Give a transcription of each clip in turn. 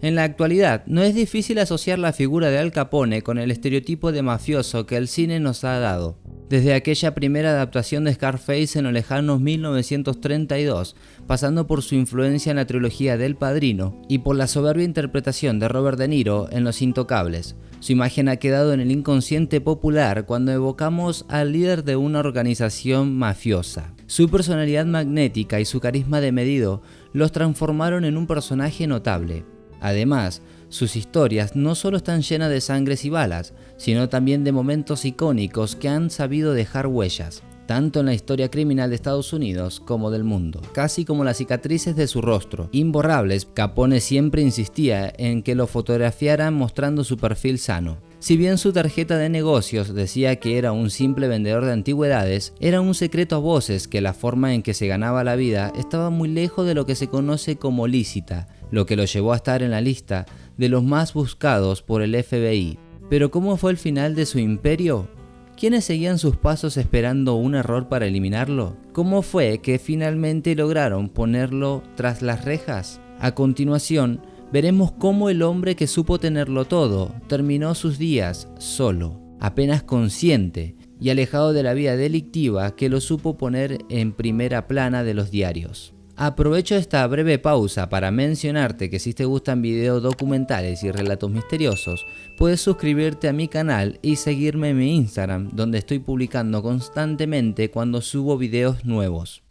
En la actualidad, no es difícil asociar la figura de Al Capone con el estereotipo de mafioso que el cine nos ha dado. Desde aquella primera adaptación de Scarface en los lejanos 1932, pasando por su influencia en la trilogía del Padrino y por la soberbia interpretación de Robert De Niro en Los Intocables. Su imagen ha quedado en el inconsciente popular cuando evocamos al líder de una organización mafiosa. Su personalidad magnética y su carisma desmedido los transformaron en un personaje notable. Además, sus historias no solo están llenas de sangres y balas, sino también de momentos icónicos que han sabido dejar huellas, tanto en la historia criminal de Estados Unidos como del mundo, casi como las cicatrices de su rostro. Imborrables, Capone siempre insistía en que lo fotografiaran mostrando su perfil sano. Si bien su tarjeta de negocios decía que era un simple vendedor de antigüedades, era un secreto a voces que la forma en que se ganaba la vida estaba muy lejos de lo que se conoce como lícita, lo que lo llevó a estar en la lista de los más buscados por el FBI. Pero ¿cómo fue el final de su imperio? ¿Quiénes seguían sus pasos esperando un error para eliminarlo? ¿Cómo fue que finalmente lograron ponerlo tras las rejas? A continuación, veremos cómo el hombre que supo tenerlo todo terminó sus días solo, apenas consciente y alejado de la vida delictiva que lo supo poner en primera plana de los diarios. Aprovecho esta breve pausa para mencionarte que si te gustan videos documentales y relatos misteriosos, puedes suscribirte a mi canal y seguirme en mi Instagram, donde estoy publicando constantemente cuando subo videos nuevos.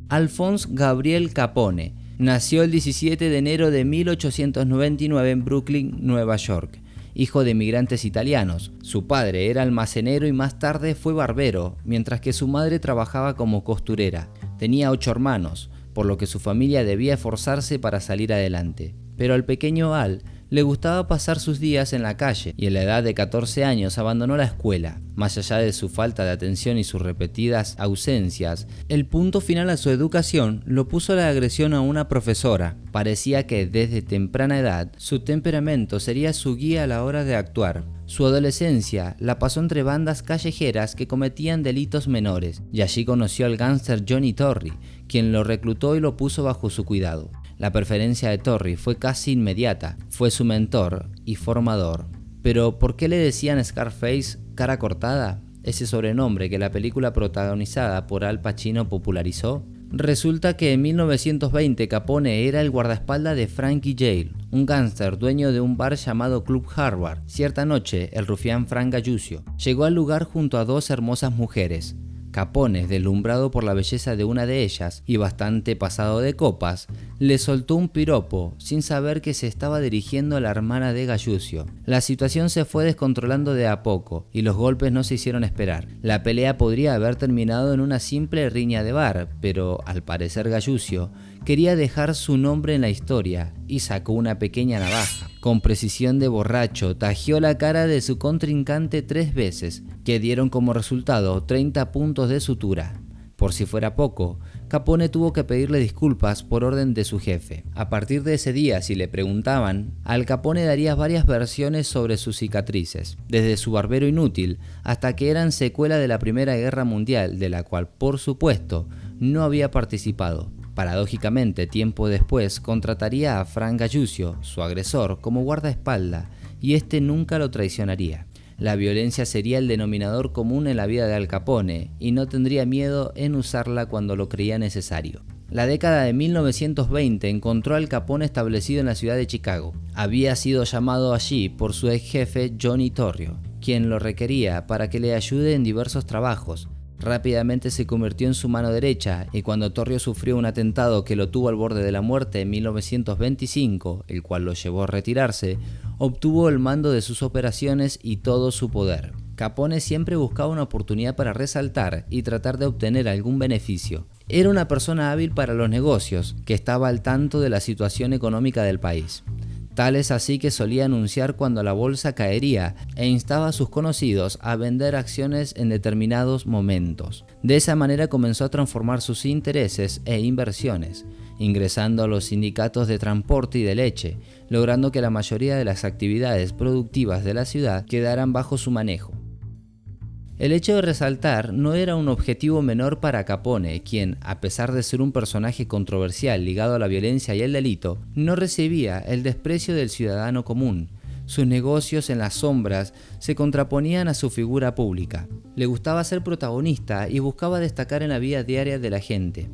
Alphonse Gabriel Capone nació el 17 de enero de 1899 en Brooklyn, Nueva York. Hijo de inmigrantes italianos. Su padre era almacenero y más tarde fue barbero, mientras que su madre trabajaba como costurera. Tenía 8 hermanos, por lo que su familia debía esforzarse para salir adelante. Pero al pequeño Al le gustaba pasar sus días en la calle y a la edad de 14 años abandonó la escuela. Más allá de su falta de atención y sus repetidas ausencias, el punto final a su educación lo puso la agresión a una profesora. Parecía que desde temprana edad su temperamento sería su guía a la hora de actuar. Su adolescencia la pasó entre bandas callejeras que cometían delitos menores, y allí conoció al gángster Johnny Torry, quien lo reclutó y lo puso bajo su cuidado. La preferencia de Torry fue casi inmediata, fue su mentor y formador. Pero ¿por qué le decían Scarface, cara cortada? Ese sobrenombre que la película protagonizada por Al Pacino popularizó. Resulta que en 1920 Capone era el guardaespaldas de Frankie Yale, un gángster dueño de un bar llamado Club Harvard. Cierta noche, el rufián Frank Galluzio llegó al lugar junto a 2 hermosas mujeres. Capone, deslumbrado por la belleza de una de ellas y bastante pasado de copas, le soltó un piropo sin saber que se estaba dirigiendo a la hermana de Galluzio. La situación se fue descontrolando de a poco y los golpes no se hicieron esperar. La pelea podría haber terminado en una simple riña de bar, pero al parecer Galluzio quería dejar su nombre en la historia y sacó una pequeña navaja. Con precisión de borracho, tajió la cara de su contrincante 3 veces, que dieron como resultado 30 puntos de sutura. Por si fuera poco, Capone tuvo que pedirle disculpas por orden de su jefe. A partir de ese día, si le preguntaban, Al Capone daría varias versiones sobre sus cicatrices, desde su barbero inútil hasta que eran secuela de la Primera Guerra Mundial, de la cual, por supuesto, no había participado. Paradójicamente, tiempo después, contrataría a Frank Galluzio, su agresor, como guardaespaldas, y este nunca lo traicionaría. La violencia sería el denominador común en la vida de Al Capone, y no tendría miedo en usarla cuando lo creía necesario. La década de 1920 encontró a Al Capone establecido en la ciudad de Chicago. Había sido llamado allí por su ex jefe Johnny Torrio, quien lo requería para que le ayude en diversos trabajos. Rápidamente se convirtió en su mano derecha y cuando Torrio sufrió un atentado que lo tuvo al borde de la muerte en 1925, el cual lo llevó a retirarse, obtuvo el mando de sus operaciones y todo su poder. Capone siempre buscaba una oportunidad para resaltar y tratar de obtener algún beneficio. Era una persona hábil para los negocios, que estaba al tanto de la situación económica del país. Tal es así que solía anunciar cuando la bolsa caería e instaba a sus conocidos a vender acciones en determinados momentos. De esa manera comenzó a transformar sus intereses e inversiones, ingresando a los sindicatos de transporte y de leche, logrando que la mayoría de las actividades productivas de la ciudad quedaran bajo su manejo. El hecho de resaltar no era un objetivo menor para Capone, quien, a pesar de ser un personaje controversial ligado a la violencia y el delito, no recibía el desprecio del ciudadano común. Sus negocios en las sombras se contraponían a su figura pública. Le gustaba ser protagonista y buscaba destacar en la vida diaria de la gente.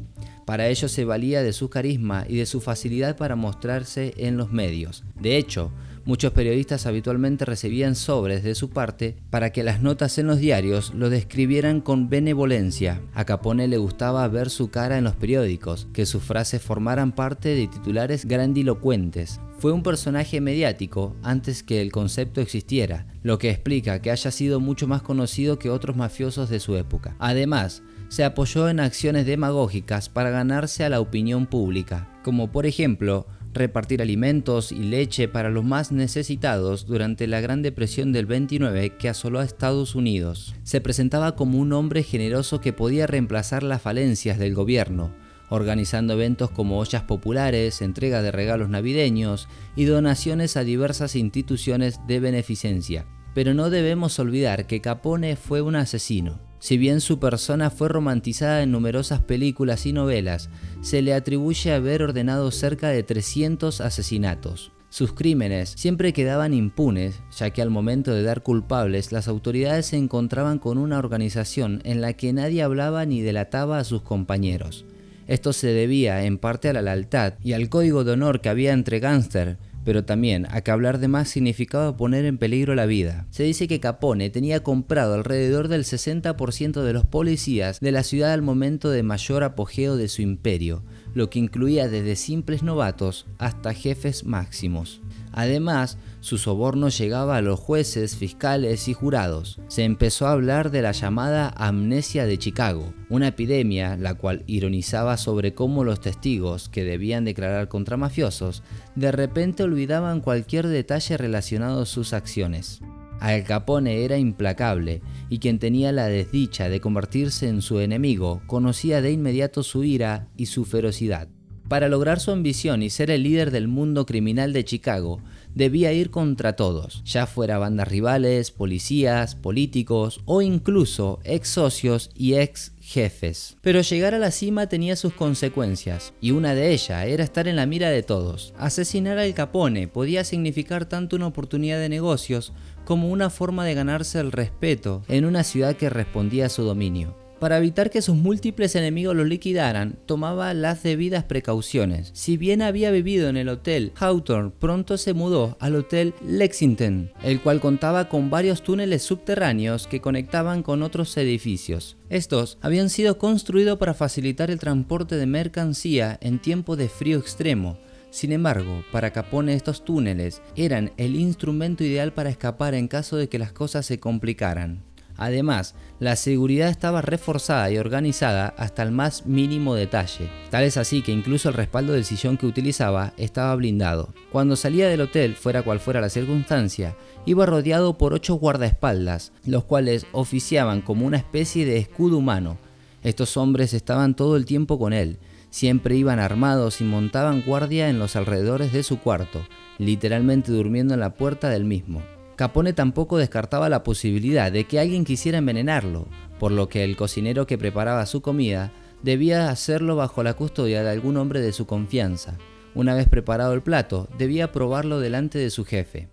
Para ello se valía de su carisma y de su facilidad para mostrarse en los medios. De hecho, muchos periodistas habitualmente recibían sobres de su parte para que las notas en los diarios lo describieran con benevolencia. A Capone le gustaba ver su cara en los periódicos, que sus frases formaran parte de titulares grandilocuentes. Fue un personaje mediático antes que el concepto existiera, lo que explica que haya sido mucho más conocido que otros mafiosos de su época. Además, se apoyó en acciones demagógicas para ganarse a la opinión pública, como por ejemplo, repartir alimentos y leche para los más necesitados durante la Gran Depresión del 29 que asoló a Estados Unidos. Se presentaba como un hombre generoso que podía reemplazar las falencias del gobierno, organizando eventos como ollas populares, entrega de regalos navideños y donaciones a diversas instituciones de beneficencia. Pero no debemos olvidar que Capone fue un asesino. Si bien su persona fue romantizada en numerosas películas y novelas, se le atribuye haber ordenado cerca de 300 asesinatos. Sus crímenes siempre quedaban impunes, ya que al momento de dar culpables, las autoridades se encontraban con una organización en la que nadie hablaba ni delataba a sus compañeros. Esto se debía en parte a la lealtad y al código de honor que había entre gángster, pero también a que hablar de más significaba poner en peligro la vida. Se dice que Capone tenía comprado alrededor del 60% de los policías de la ciudad al momento de mayor apogeo de su imperio, lo que incluía desde simples novatos hasta jefes máximos. Además, su soborno llegaba a los jueces, fiscales y jurados. Se empezó a hablar de la llamada amnesia de Chicago, una epidemia la cual ironizaba sobre cómo los testigos que debían declarar contra mafiosos de repente olvidaban cualquier detalle relacionado a sus acciones. Al Capone era implacable y quien tenía la desdicha de convertirse en su enemigo conocía de inmediato su ira y su ferocidad. Para lograr su ambición y ser el líder del mundo criminal de Chicago, debía ir contra todos, ya fuera bandas rivales, policías, políticos o incluso ex socios y ex jefes. Pero llegar a la cima tenía sus consecuencias, y una de ellas era estar en la mira de todos. Asesinar al Capone podía significar tanto una oportunidad de negocios como una forma de ganarse el respeto en una ciudad que respondía a su dominio. Para evitar que sus múltiples enemigos lo liquidaran, tomaba las debidas precauciones. Si bien había vivido en el Hotel Hawthorne, pronto se mudó al Hotel Lexington, el cual contaba con varios túneles subterráneos que conectaban con otros edificios. Estos habían sido construidos para facilitar el transporte de mercancía en tiempos de frío extremo. Sin embargo, para Capone estos túneles eran el instrumento ideal para escapar en caso de que las cosas se complicaran. Además, la seguridad estaba reforzada y organizada hasta el más mínimo detalle. Tal es así que incluso el respaldo del sillón que utilizaba estaba blindado. Cuando salía del hotel, fuera cual fuera la circunstancia, iba rodeado por 8 guardaespaldas, los cuales oficiaban como una especie de escudo humano. Estos hombres estaban todo el tiempo con él. Siempre iban armados y montaban guardia en los alrededores de su cuarto, literalmente durmiendo en la puerta del mismo. Capone tampoco descartaba la posibilidad de que alguien quisiera envenenarlo, por lo que el cocinero que preparaba su comida debía hacerlo bajo la custodia de algún hombre de su confianza. Una vez preparado el plato, debía probarlo delante de su jefe.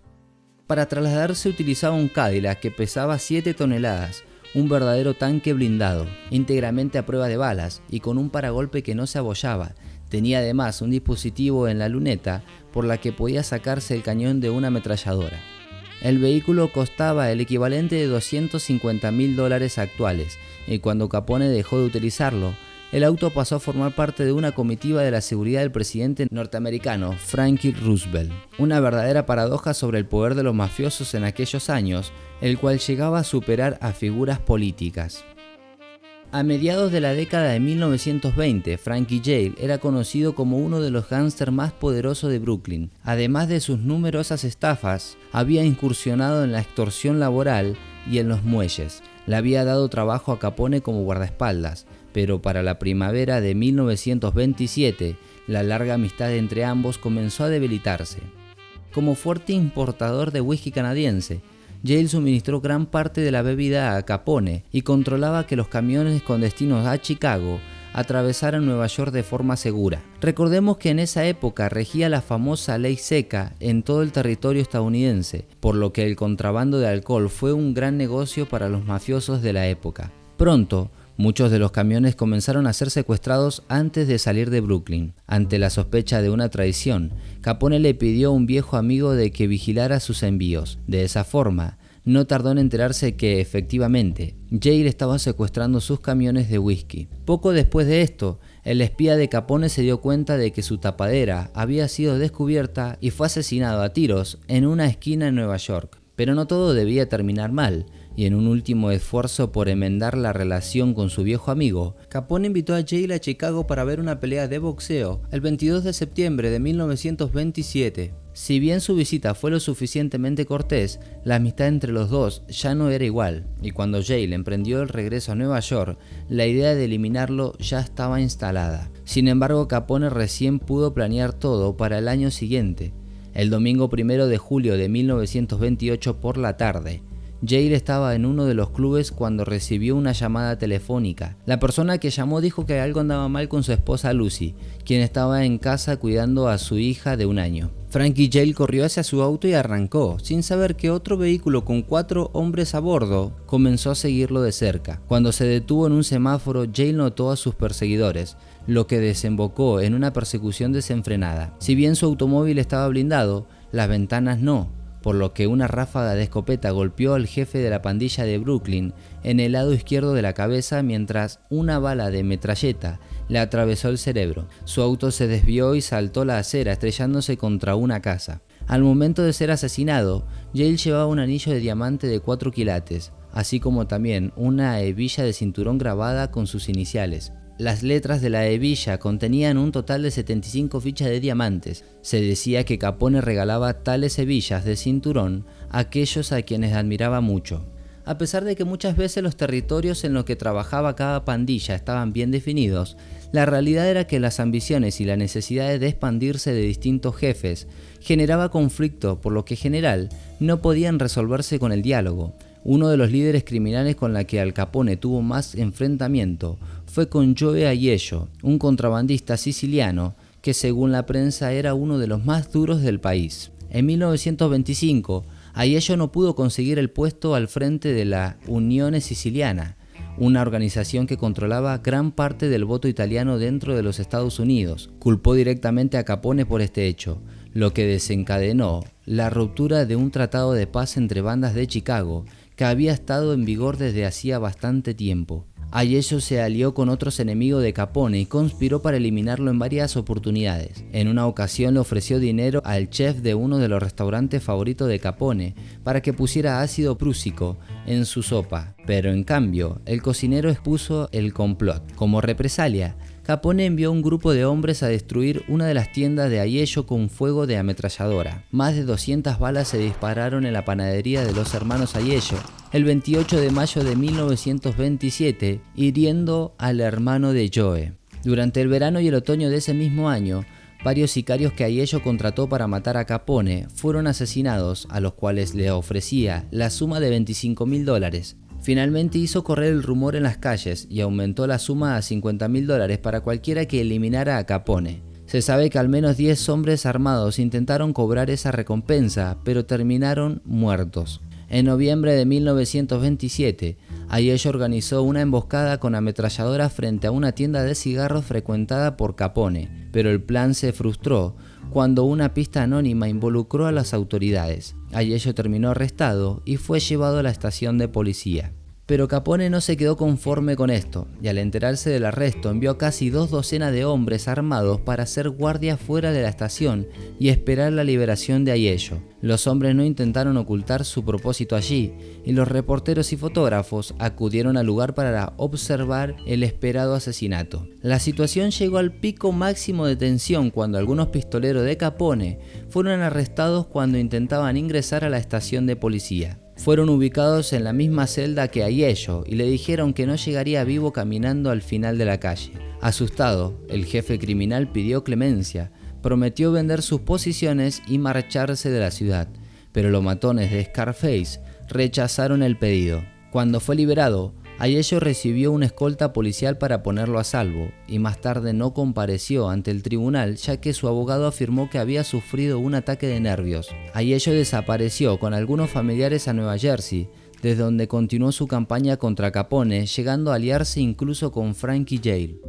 Para trasladarse utilizaba un Cadillac que pesaba 7 toneladas, un verdadero tanque blindado, íntegramente a prueba de balas y con un paragolpe que no se abollaba. Tenía además un dispositivo en la luneta por la que podía sacarse el cañón de una ametralladora. El vehículo costaba el equivalente de $250.000 actuales, y cuando Capone dejó de utilizarlo, el auto pasó a formar parte de una comitiva de la seguridad del presidente norteamericano Franklin Roosevelt. Una verdadera paradoja sobre el poder de los mafiosos en aquellos años, el cual llegaba a superar a figuras políticas. A mediados de la década de 1920, Frankie Yale era conocido como uno de los gángsters más poderosos de Brooklyn. Además de sus numerosas estafas, había incursionado en la extorsión laboral y en los muelles. Le había dado trabajo a Capone como guardaespaldas, pero para la primavera de 1927, la larga amistad entre ambos comenzó a debilitarse. Como fuerte importador de whisky canadiense, Yale suministró gran parte de la bebida a Capone y controlaba que los camiones con destinos a Chicago atravesaran Nueva York de forma segura. Recordemos que en esa época regía la famosa ley seca en todo el territorio estadounidense, por lo que el contrabando de alcohol fue un gran negocio para los mafiosos de la época. Pronto, muchos de los camiones comenzaron a ser secuestrados antes de salir de Brooklyn. Ante la sospecha de una traición, Capone le pidió a un viejo amigo de que vigilara sus envíos. De esa forma, no tardó en enterarse que, efectivamente, Yale estaba secuestrando sus camiones de whisky. Poco después de esto, el espía de Capone se dio cuenta de que su tapadera había sido descubierta y fue asesinado a tiros en una esquina en Nueva York. Pero no todo debía terminar mal, y en un último esfuerzo por enmendar la relación con su viejo amigo, Capone invitó a Yale a Chicago para ver una pelea de boxeo el 22 de septiembre de 1927. Si bien su visita fue lo suficientemente cortés, la amistad entre los dos ya no era igual, y cuando Yale emprendió el regreso a Nueva York, la idea de eliminarlo ya estaba instalada. Sin embargo, Capone recién pudo planear todo para el año siguiente. El domingo 1 de julio de 1928 por la tarde, Yale estaba en uno de los clubes cuando recibió una llamada telefónica. La persona que llamó dijo que algo andaba mal con su esposa Lucy, quien estaba en casa cuidando a su hija de 1 año. Frankie Yale corrió hacia su auto y arrancó, sin saber que otro vehículo con 4 hombres a bordo comenzó a seguirlo de cerca. Cuando se detuvo en un semáforo, Yale notó a sus perseguidores, lo que desembocó en una persecución desenfrenada. Si bien su automóvil estaba blindado, las ventanas no, por lo que una ráfaga de escopeta golpeó al jefe de la pandilla de Brooklyn en el lado izquierdo de la cabeza, mientras una bala de metralleta le atravesó el cerebro. Su auto se desvió y saltó la acera, estrellándose contra una casa. Al momento de ser asesinado, Yale llevaba un anillo de diamante de 4 quilates, así como también una hebilla de cinturón grabada con sus iniciales. Las letras de la hebilla contenían un total de 75 fichas de diamantes. Se decía que Capone regalaba tales hebillas de cinturón a aquellos a quienes admiraba mucho. A pesar de que muchas veces los territorios en los que trabajaba cada pandilla estaban bien definidos, la realidad era que las ambiciones y la necesidad de expandirse de distintos jefes generaba conflicto, por lo que en general no podían resolverse con el diálogo. Uno de los líderes criminales con la que Al Capone tuvo más enfrentamiento fue con Joe Aiello, un contrabandista siciliano que según la prensa era uno de los más duros del país. En 1925, Aiello no pudo conseguir el puesto al frente de la Unione Siciliana, una organización que controlaba gran parte del voto italiano dentro de los Estados Unidos. Culpó directamente a Capone por este hecho, lo que desencadenó la ruptura de un tratado de paz entre bandas de Chicago que había estado en vigor desde hacía bastante tiempo. Aiello se alió con otros enemigos de Capone y conspiró para eliminarlo en varias oportunidades. En una ocasión le ofreció dinero al chef de uno de los restaurantes favoritos de Capone para que pusiera ácido prúsico en su sopa, pero en cambio el cocinero expuso el complot. Como represalia, Capone envió un grupo de hombres a destruir una de las tiendas de Aiello con fuego de ametralladora. Más de 200 balas se dispararon en la panadería de los hermanos Aiello el 28 de mayo de 1927, hiriendo al hermano de Joe. Durante el verano y el otoño de ese mismo año, varios sicarios que Aiello contrató para matar a Capone fueron asesinados, a los cuales le ofrecía la suma de $25.000. Finalmente hizo correr el rumor en las calles y aumentó la suma a $50.000 para cualquiera que eliminara a Capone. Se sabe que al menos 10 hombres armados intentaron cobrar esa recompensa, pero terminaron muertos. En noviembre de 1927, Aiello organizó una emboscada con ametralladoras frente a una tienda de cigarros frecuentada por Capone, pero el plan se frustró cuando una pista anónima involucró a las autoridades. Aiello terminó arrestado y fue llevado a la estación de policía. Pero Capone no se quedó conforme con esto, y al enterarse del arresto envió casi 2 docenas de hombres armados para hacer guardia fuera de la estación y esperar la liberación de Aiello. Los hombres no intentaron ocultar su propósito allí, y los reporteros y fotógrafos acudieron al lugar para observar el esperado asesinato. La situación llegó al pico máximo de tensión cuando algunos pistoleros de Capone fueron arrestados cuando intentaban ingresar a la estación de policía. Fueron ubicados en la misma celda que Aiello y le dijeron que no llegaría vivo caminando al final de la calle. Asustado, el jefe criminal pidió clemencia, prometió vender sus posiciones y marcharse de la ciudad, pero los matones de Scarface rechazaron el pedido. Cuando fue liberado, Aiello recibió una escolta policial para ponerlo a salvo y más tarde no compareció ante el tribunal ya que su abogado afirmó que había sufrido un ataque de nervios. Aiello desapareció con algunos familiares a Nueva Jersey, desde donde continuó su campaña contra Capone, llegando a aliarse incluso con Frankie Yale.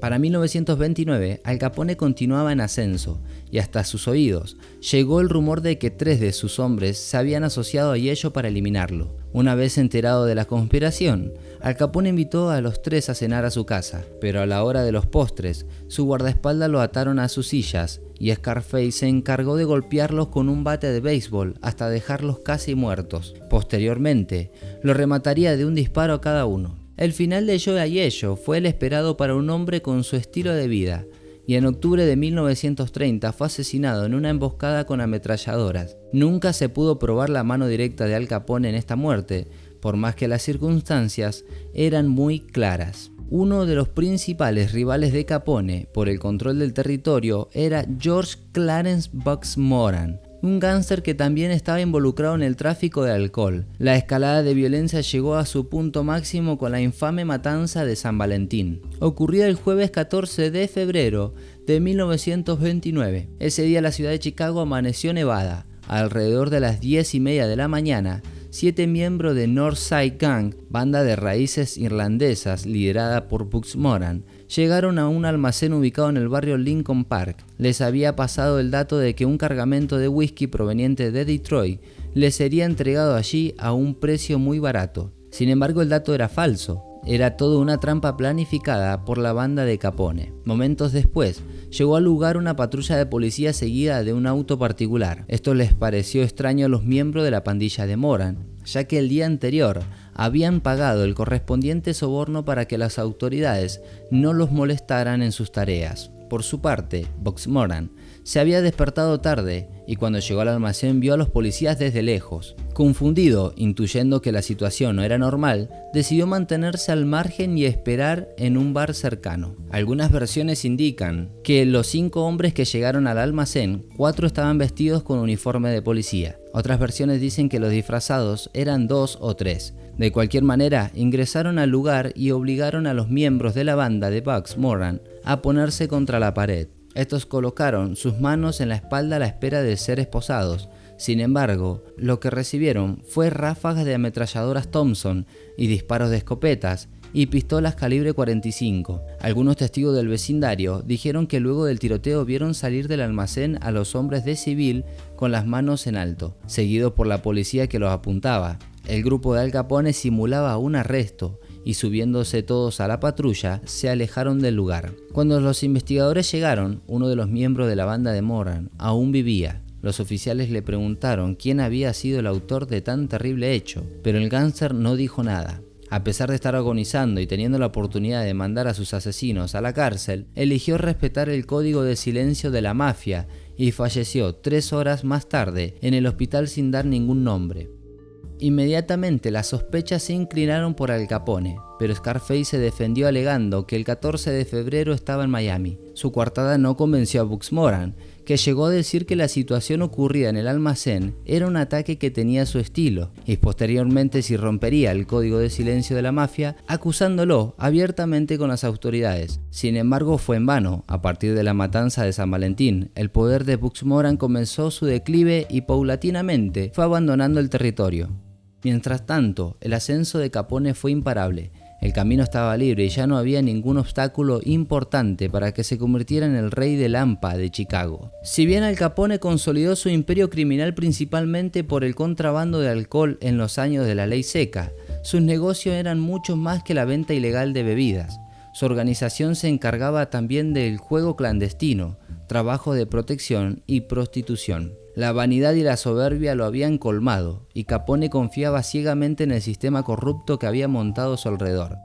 Para 1929, Al Capone continuaba en ascenso y hasta sus oídos llegó el rumor de que 3 de sus hombres se habían asociado a Aiello para eliminarlo. Una vez enterado de la conspiración, Al Capone invitó a los 3 a cenar a su casa, pero a la hora de los postres, su guardaespaldas lo ataron a sus sillas y Scarface se encargó de golpearlos con un bate de béisbol hasta dejarlos casi muertos. Posteriormente, lo remataría de un disparo a cada uno. El final de Joe Aiello fue el esperado para un hombre con su estilo de vida, y en octubre de 1930 fue asesinado en una emboscada con ametralladoras. Nunca se pudo probar la mano directa de Al Capone en esta muerte, por más que las circunstancias eran muy claras. Uno de los principales rivales de Capone por el control del territorio era George Clarence Bugs Moran, un gángster que también estaba involucrado en el tráfico de alcohol. La escalada de violencia llegó a su punto máximo con la infame matanza de San Valentín, ocurrida el jueves 14 de febrero de 1929. Ese día la ciudad de Chicago amaneció nevada. Alrededor de las 10:30 de la mañana, 7 miembros de Northside Gang, banda de raíces irlandesas liderada por Bugs Moran, llegaron a un almacén ubicado en el barrio Lincoln Park. Les había pasado el dato de que un cargamento de whisky proveniente de Detroit les sería entregado allí a un precio muy barato. Sin embargo, el dato era falso. Era todo una trampa planificada por la banda de Capone. Momentos después, llegó al lugar una patrulla de policía seguida de un auto particular. Esto les pareció extraño a los miembros de la pandilla de Moran, ya que el día anterior habían pagado el correspondiente soborno para que las autoridades no los molestaran en sus tareas. Por su parte, Bugs Moran se había despertado tarde y cuando llegó al almacén vio a los policías desde lejos. Confundido, intuyendo que la situación no era normal, decidió mantenerse al margen y esperar en un bar cercano. Algunas versiones indican que los 5 hombres que llegaron al almacén, 4 estaban vestidos con uniforme de policía. Otras versiones dicen que los disfrazados eran 2 o 3. De cualquier manera, ingresaron al lugar y obligaron a los miembros de la banda de Bugs Moran a ponerse contra la pared. Estos colocaron sus manos en la espalda a la espera de ser esposados. Sin embargo, lo que recibieron fue ráfagas de ametralladoras Thompson y disparos de escopetas y pistolas calibre 45. Algunos testigos del vecindario dijeron que luego del tiroteo vieron salir del almacén a los hombres de civil con las manos en alto, seguidos por la policía que los apuntaba. El grupo de Al Capone simulaba un arresto y subiéndose todos a la patrulla, se alejaron del lugar. Cuando los investigadores llegaron, uno de los miembros de la banda de Moran aún vivía. Los oficiales le preguntaron quién había sido el autor de tan terrible hecho, pero el gángster no dijo nada. A pesar de estar agonizando y teniendo la oportunidad de mandar a sus asesinos a la cárcel, eligió respetar el código de silencio de la mafia y falleció 3 horas más tarde en el hospital sin dar ningún nombre. Inmediatamente las sospechas se inclinaron por Al Capone, pero Scarface se defendió alegando que el 14 de febrero estaba en Miami. Su coartada no convenció a Bugs Moran, que llegó a decir que la situación ocurrida en el almacén era un ataque que tenía su estilo, y posteriormente si rompería el código de silencio de la mafia, acusándolo abiertamente con las autoridades. Sin embargo, fue en vano. A partir de la matanza de San Valentín, el poder de Bugs Moran comenzó su declive y paulatinamente fue abandonando el territorio. Mientras tanto, el ascenso de Capone fue imparable. El camino estaba libre y ya no había ningún obstáculo importante para que se convirtiera en el rey del AMPA de Chicago. Si bien Al Capone consolidó su imperio criminal principalmente por el contrabando de alcohol en los años de la ley seca, sus negocios eran mucho más que la venta ilegal de bebidas. Su organización se encargaba también del juego clandestino, trabajo de protección y prostitución. La vanidad y la soberbia lo habían colmado, y Capone confiaba ciegamente en el sistema corrupto que había montado a su alrededor.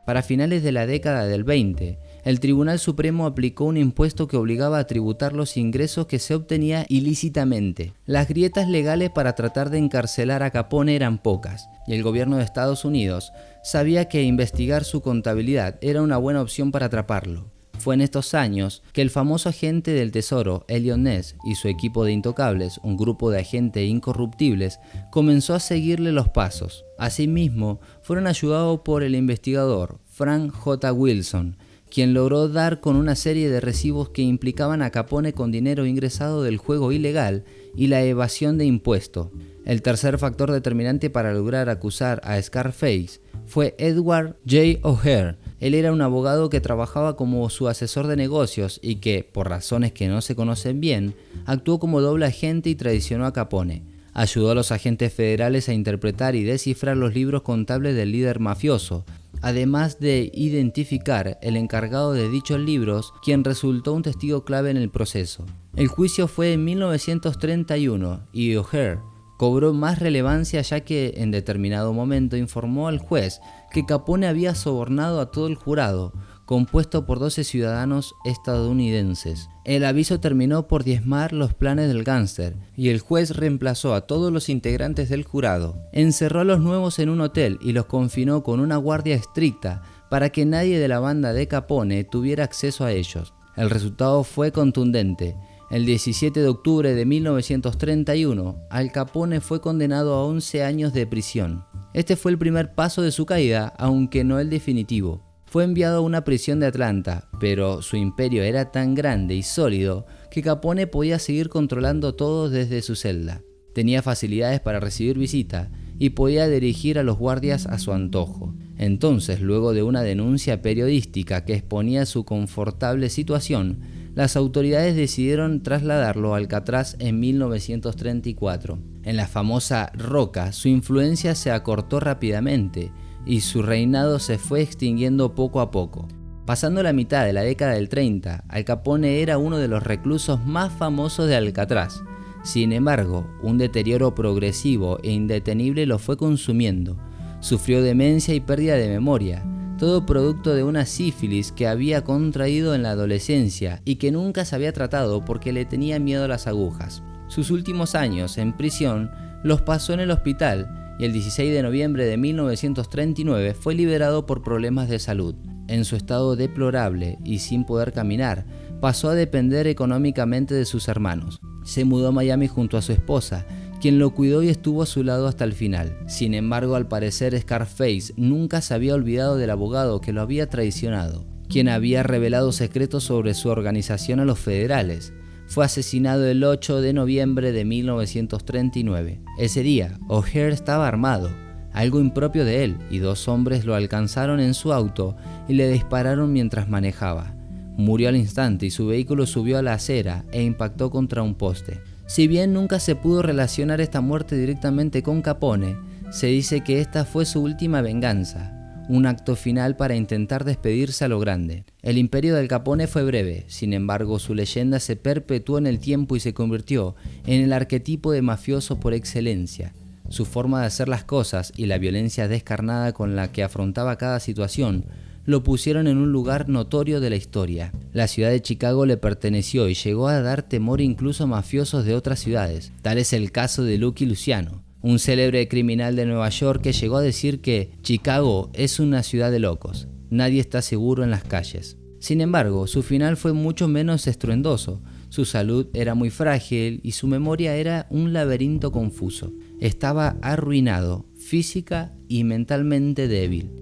Para finales de la década del 20, el Tribunal Supremo aplicó un impuesto que obligaba a tributar los ingresos que se obtenía ilícitamente. Las grietas legales para tratar de encarcelar a Capone eran pocas, y el gobierno de Estados Unidos sabía que investigar su contabilidad era una buena opción para atraparlo. Fue en estos años que el famoso agente del tesoro Eliot Ness y su equipo de intocables, un grupo de agentes incorruptibles, comenzó a seguirle los pasos. Asimismo, fueron ayudados por el investigador Frank J. Wilson, quien logró dar con una serie de recibos que implicaban a Capone con dinero ingresado del juego ilegal y la evasión de impuestos. El tercer factor determinante para lograr acusar a Scarface fue Edward J. O'Hare. Él era un abogado que trabajaba como su asesor de negocios y que, por razones que no se conocen bien, actuó como doble agente y traicionó a Capone. Ayudó a los agentes federales a interpretar y descifrar los libros contables del líder mafioso, además de identificar el encargado de dichos libros, quien resultó un testigo clave en el proceso. El juicio fue en 1931 y O'Hare cobró más relevancia ya que en determinado momento informó al juez que Capone había sobornado a todo el jurado, compuesto por 12 ciudadanos estadounidenses. El aviso terminó por diezmar los planes del gángster y el juez reemplazó a todos los integrantes del jurado. Encerró a los nuevos en un hotel y los confinó con una guardia estricta para que nadie de la banda de Capone tuviera acceso a ellos. El resultado fue contundente. El 17 de octubre de 1931, Al Capone fue condenado a 11 años de prisión. Este fue el primer paso de su caída, aunque no el definitivo. Fue enviado a una prisión de Atlanta, pero su imperio era tan grande y sólido que Capone podía seguir controlando todo desde su celda. Tenía facilidades para recibir visita y podía dirigir a los guardias a su antojo. Entonces, luego de una denuncia periodística que exponía su confortable situación, las autoridades decidieron trasladarlo a Alcatraz en 1934. En la famosa Roca, su influencia se acortó rápidamente y su reinado se fue extinguiendo poco a poco. Pasando la mitad de la década del 30, Al Capone era uno de los reclusos más famosos de Alcatraz. Sin embargo, un deterioro progresivo e indetenible lo fue consumiendo. Sufrió demencia y pérdida de memoria, todo producto de una sífilis que había contraído en la adolescencia y que nunca se había tratado porque le tenía miedo a las agujas. Sus últimos años en prisión los pasó en el hospital y el 16 de noviembre de 1939 fue liberado por problemas de salud. En su estado deplorable y sin poder caminar, pasó a depender económicamente de sus hermanos. Se mudó a Miami junto a su esposa, quien lo cuidó y estuvo a su lado hasta el final. Sin embargo, al parecer Scarface nunca se había olvidado del abogado que lo había traicionado, quien había revelado secretos sobre su organización a los federales. Fue asesinado el 8 de noviembre de 1939. Ese día, O'Hare estaba armado, algo impropio de él, y 2 hombres lo alcanzaron en su auto y le dispararon mientras manejaba. Murió al instante y su vehículo subió a la acera e impactó contra un poste. Si bien nunca se pudo relacionar esta muerte directamente con Capone, se dice que esta fue su última venganza, un acto final para intentar despedirse a lo grande. El imperio del Capone fue breve, sin embargo su leyenda se perpetuó en el tiempo y se convirtió en el arquetipo de mafioso por excelencia. Su forma de hacer las cosas y la violencia descarnada con la que afrontaba cada situación lo pusieron en un lugar notorio de la historia. La ciudad de Chicago le perteneció y llegó a dar temor incluso a mafiosos de otras ciudades. Tal es el caso de Lucky Luciano, un célebre criminal de Nueva York que llegó a decir que Chicago es una ciudad de locos, nadie está seguro en las calles. Sin embargo, su final fue mucho menos estruendoso. Su salud era muy frágil y su memoria era un laberinto confuso. Estaba arruinado, física y mentalmente débil.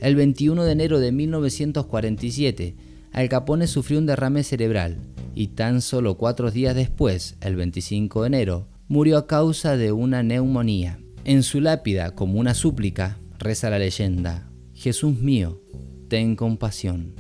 El 21 de enero de 1947, Al Capone sufrió un derrame cerebral y tan solo 4 días después, el 25 de enero, murió a causa de una neumonía. En su lápida, como una súplica, reza la leyenda: Jesús mío, ten compasión.